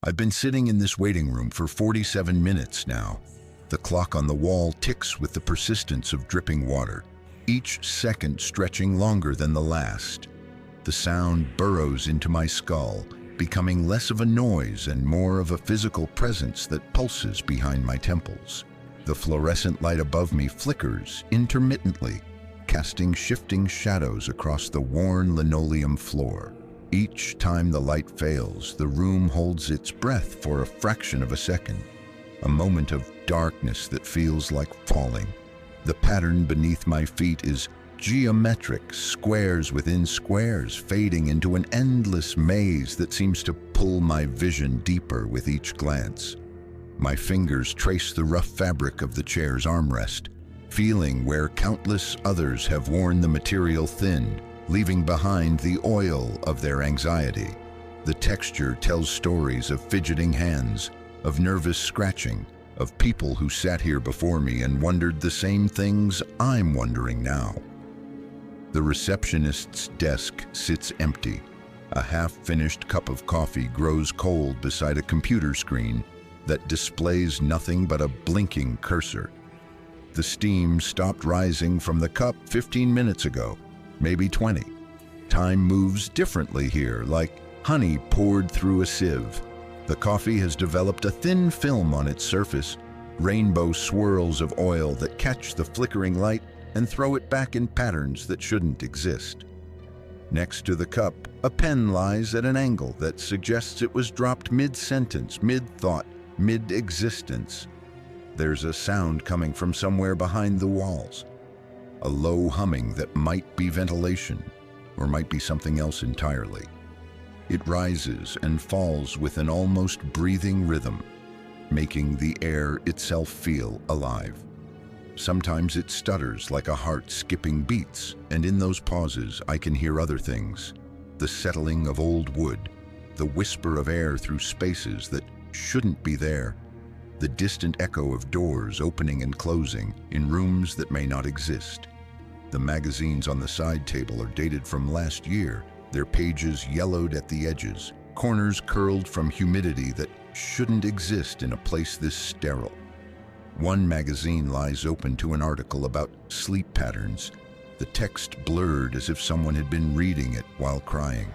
I've been sitting in this waiting room for 47 minutes now. The clock on the wall ticks with the persistence of dripping water, each second stretching longer than the last. The sound burrows into my skull, becoming less of a noise and more of a physical presence that pulses behind my temples. The fluorescent light above me flickers intermittently, casting shifting shadows across the worn linoleum floor. Each time the light fails, the room holds its breath for a fraction of a second, a moment of darkness that feels like falling. The pattern beneath my feet is geometric, squares within squares, fading into an endless maze that seems to pull my vision deeper with each glance. My fingers trace the rough fabric of the chair's armrest, feeling where countless others have worn the material thin, leaving behind the oil of their anxiety. The texture tells stories of fidgeting hands, of nervous scratching, of people who sat here before me and wondered the same things I'm wondering now. The receptionist's desk sits empty. A half-finished cup of coffee grows cold beside a computer screen that displays nothing but a blinking cursor. The steam stopped rising from the cup 15 minutes ago, maybe 20. Time moves differently here, like honey poured through a sieve. The coffee has developed a thin film on its surface, rainbow swirls of oil that catch the flickering light and throw it back in patterns that shouldn't exist. Next to the cup, a pen lies at an angle that suggests it was dropped mid-sentence, mid-thought, mid-existence. There's a sound coming from somewhere behind the walls, a low humming that might be ventilation, or might be something else entirely. It rises and falls with an almost breathing rhythm, making the air itself feel alive. Sometimes it stutters like a heart skipping beats, and in those pauses I can hear other things. The settling of old wood, the whisper of air through spaces that shouldn't be there, the distant echo of doors opening and closing in rooms that may not exist. The magazines on the side table are dated from last year, their pages yellowed at the edges, corners curled from humidity that shouldn't exist in a place this sterile. One magazine lies open to an article about sleep patterns, the text blurred as if someone had been reading it while crying.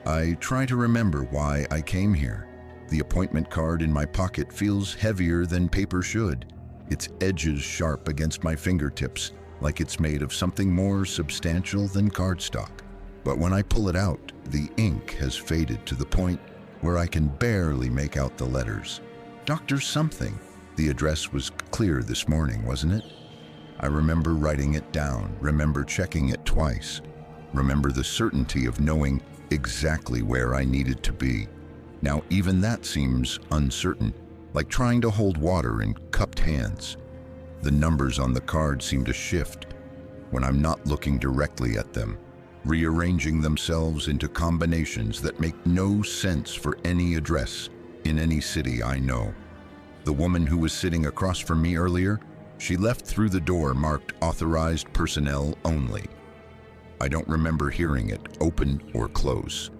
I try to remember why I came here. The appointment card in my pocket feels heavier than paper should, its edges sharp against my fingertips, like it's made of something more substantial than cardstock. But when I pull it out, the ink has faded to the point where I can barely make out the letters. Dr. Something. The address was clear this morning, wasn't it? I remember writing it down, remember checking it twice, remember the certainty of knowing exactly where I needed to be. Now even that seems uncertain, like trying to hold water in cupped hands. The numbers on the card seem to shift when I'm not looking directly at them, rearranging themselves into combinations that make no sense for any address in any city I know. The woman who was sitting across from me earlier, she left through the door marked authorized personnel only. I don't remember hearing it open or close.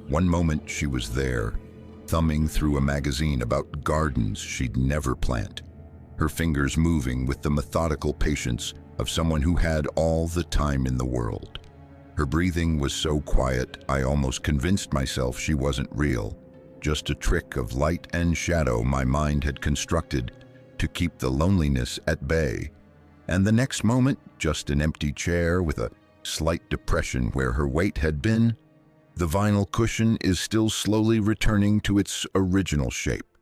One moment she was there, thumbing through a magazine about gardens she'd never plant, her fingers moving with the methodical patience of someone who had all the time in the world. Her breathing was so quiet, I almost convinced myself she wasn't real, just a trick of light and shadow my mind had constructed to keep the loneliness at bay. And the next moment, just an empty chair with a slight depression where her weight had been. The vinyl cushion is still slowly returning to its original shape,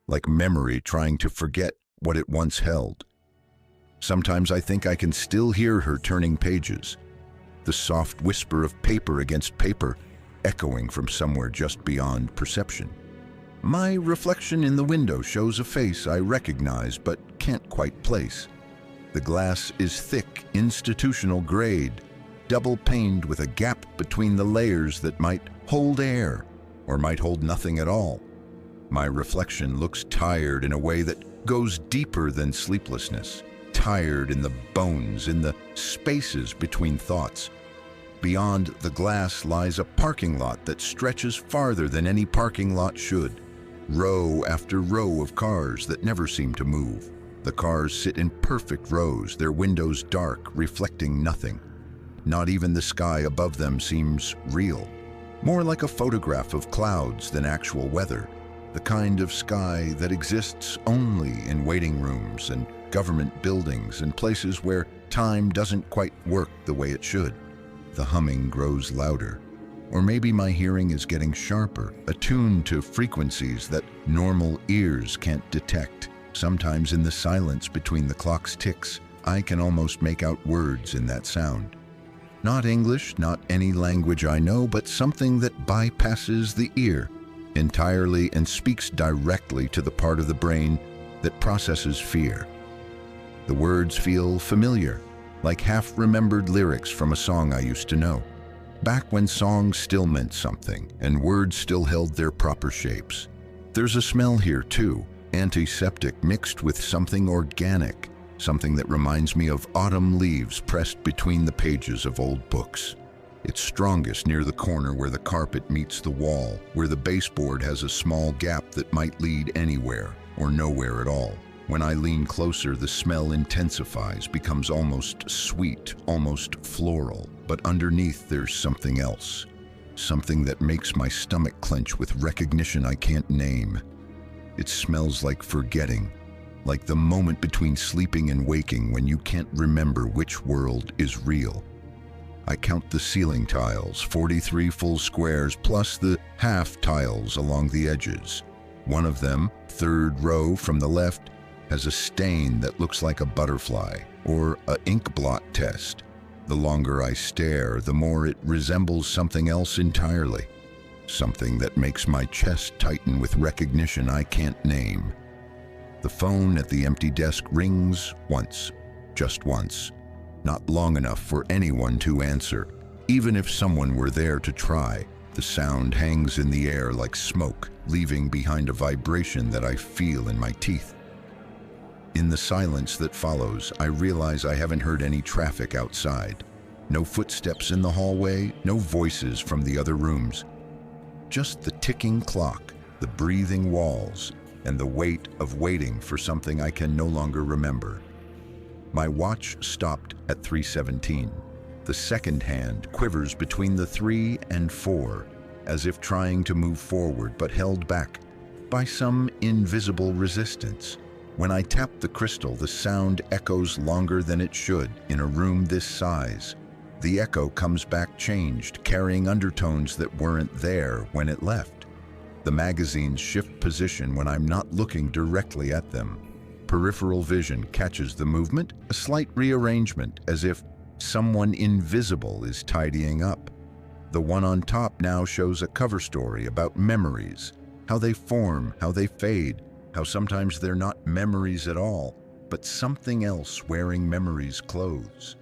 like memory trying to forget what it once held. Sometimes I think I can still hear her turning pages, the soft whisper of paper against paper echoing from somewhere just beyond perception. My reflection in the window shows a face I recognize but can't quite place. The glass is thick, institutional grade, double-paned with a gap between the layers that might hold air or might hold nothing at all. My reflection looks tired in a way that goes deeper than sleeplessness, tired in the bones, in the spaces between thoughts. Beyond the glass lies a parking lot that stretches farther than any parking lot should. row after row of cars that never seem to move. The cars sit in perfect rows, their windows dark, reflecting nothing. Not even the sky above them seems real. More like a photograph of clouds than actual weather. The kind of sky that exists only in waiting rooms and government buildings and places where time doesn't quite work the way it should. The humming grows louder. Or maybe my hearing is getting sharper, attuned to frequencies that normal ears can't detect. Sometimes in the silence between the clock's ticks, I can almost make out words in that sound. Not English, not any language I know, but something that bypasses the ear entirely and speaks directly to the part of the brain that processes fear. The words feel familiar, like half-remembered lyrics from a song I used to know. Back when songs still meant something and words still held their proper shapes. There's a smell here too, antiseptic mixed with something organic, something that reminds me of autumn leaves pressed between the pages of old books. It's strongest near the corner where the carpet meets the wall, where the baseboard has a small gap that might lead anywhere or nowhere at all. When I lean closer, the smell intensifies, becomes almost sweet, almost floral. But underneath, there's something else. Something that makes my stomach clench with recognition I can't name. It smells like forgetting, like the moment between sleeping and waking when you can't remember which world is real. I count the ceiling tiles, 43 full squares, plus the half tiles along the edges. One of them, third row from the left, has a stain that looks like a butterfly or an ink blot test. The longer I stare, the more it resembles something else entirely. Something that makes my chest tighten with recognition I can't name. The phone at the empty desk rings once, just once. Not long enough for anyone to answer. Even if someone were there to try, the sound hangs in the air like smoke, leaving behind a vibration that I feel in my teeth. In the silence that follows, I realize I haven't heard any traffic outside. No footsteps in the hallway, no voices from the other rooms. Just the ticking clock, the breathing walls, and the weight of waiting for something I can no longer remember. My watch stopped at 3:17. The second hand quivers between the 3 and 4, as if trying to move forward but held back by some invisible resistance. When I tap the crystal, the sound echoes longer than it should in a room this size. The echo comes back changed, carrying undertones that weren't there when it left. The magazines shift position when I'm not looking directly at them. Peripheral vision catches the movement, a slight rearrangement, as if someone invisible is tidying up. The one on top now shows a cover story about memories, how they form, how they fade, how sometimes they're not memories at all, but something else wearing memories' clothes.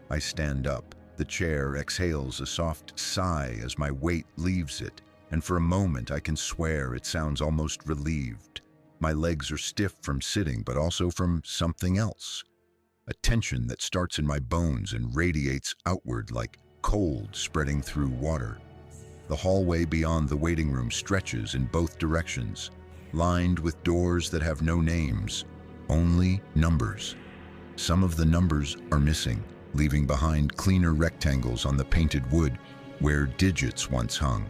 I stand up. The chair exhales a soft sigh as my weight leaves it, and for a moment I can swear it sounds almost relieved. My legs are stiff from sitting, but also from something else. A tension that starts in my bones and radiates outward like cold spreading through water. The hallway beyond the waiting room stretches in both directions, lined with doors that have no names, only numbers. Some of the numbers are missing, leaving behind cleaner rectangles on the painted wood where digits once hung.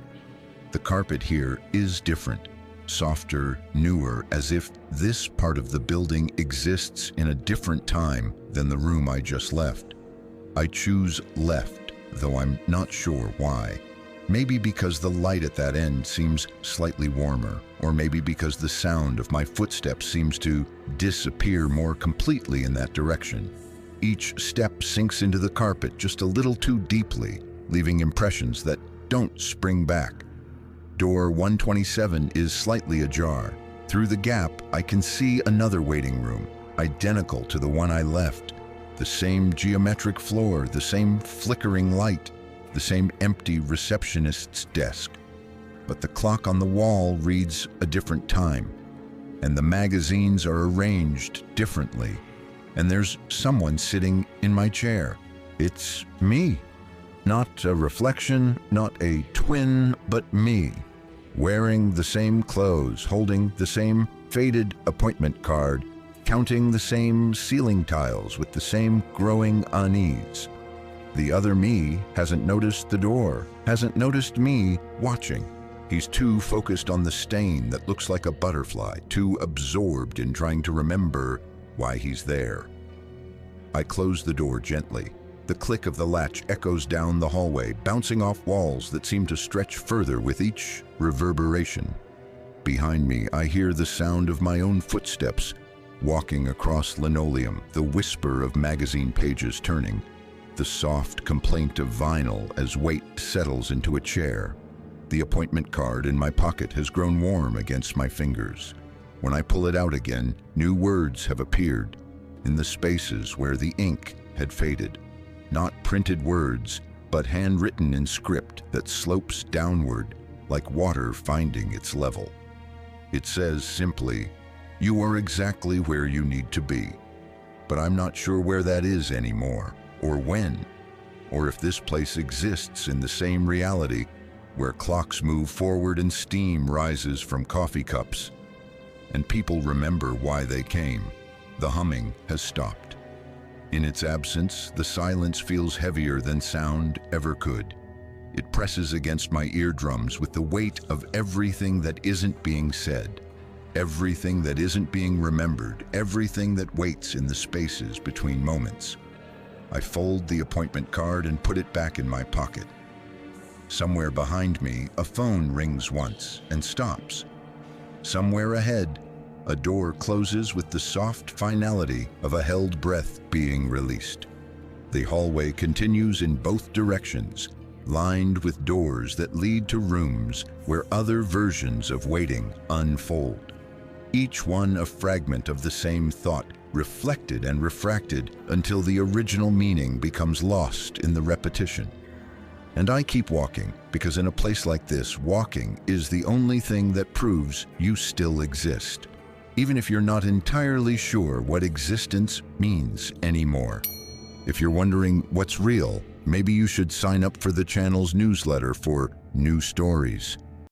The carpet here is different, softer, newer, as if this part of the building exists in a different time than the room I just left. I choose left, though I'm not sure why. Maybe because the light at that end seems slightly warmer, or maybe because the sound of my footsteps seems to disappear more completely in that direction. Each step sinks into the carpet just a little too deeply, leaving impressions that don't spring back. Door 127 is slightly ajar. Through the gap, I can see another waiting room, identical to the one I left. The same geometric floor, the same flickering light, the same empty receptionist's desk. But the clock on the wall reads a different time, and the magazines are arranged differently, and there's someone sitting in my chair. It's me. Not a reflection, not a twin, but me. wearing the same clothes, holding the same faded appointment card, counting the same ceiling tiles with the same growing unease. The other me hasn't noticed the door, hasn't noticed me watching. He's too focused on the stain that looks like a butterfly, too absorbed in trying to remember why he's there. I close the door gently. The click of the latch echoes down the hallway, bouncing off walls that seem to stretch further with each reverberation. Behind me, I hear the sound of my own footsteps, walking across linoleum, the whisper of magazine pages turning, the soft complaint of vinyl as weight settles into a chair. The appointment card in my pocket has grown warm against my fingers. When I pull it out again, new words have appeared in the spaces where the ink had faded. Not printed words, but handwritten in script that slopes downward like water finding its level. It says simply, "You are exactly where you need to be." But I'm not sure where that is anymore, or when, or if this place exists in the same reality where clocks move forward and steam rises from coffee cups, and people remember why they came. The humming has stopped. In its absence, the silence feels heavier than sound ever could. It presses against my eardrums with the weight of everything that isn't being said, everything that isn't being remembered, everything that waits in the spaces between moments. I fold the appointment card and put it back in my pocket. Somewhere behind me, a phone rings once and stops. Somewhere ahead, a door closes with the soft finality of a held breath being released. The hallway continues in both directions, lined with doors that lead to rooms where other versions of waiting unfold. Each one a fragment of the same thought, reflected and refracted until the original meaning becomes lost in the repetition. And I keep walking, because in a place like this, walking is the only thing that proves you still exist, even if you're not entirely sure what existence means anymore. If you're wondering what's real, maybe you should sign up for the channel's newsletter for new stories,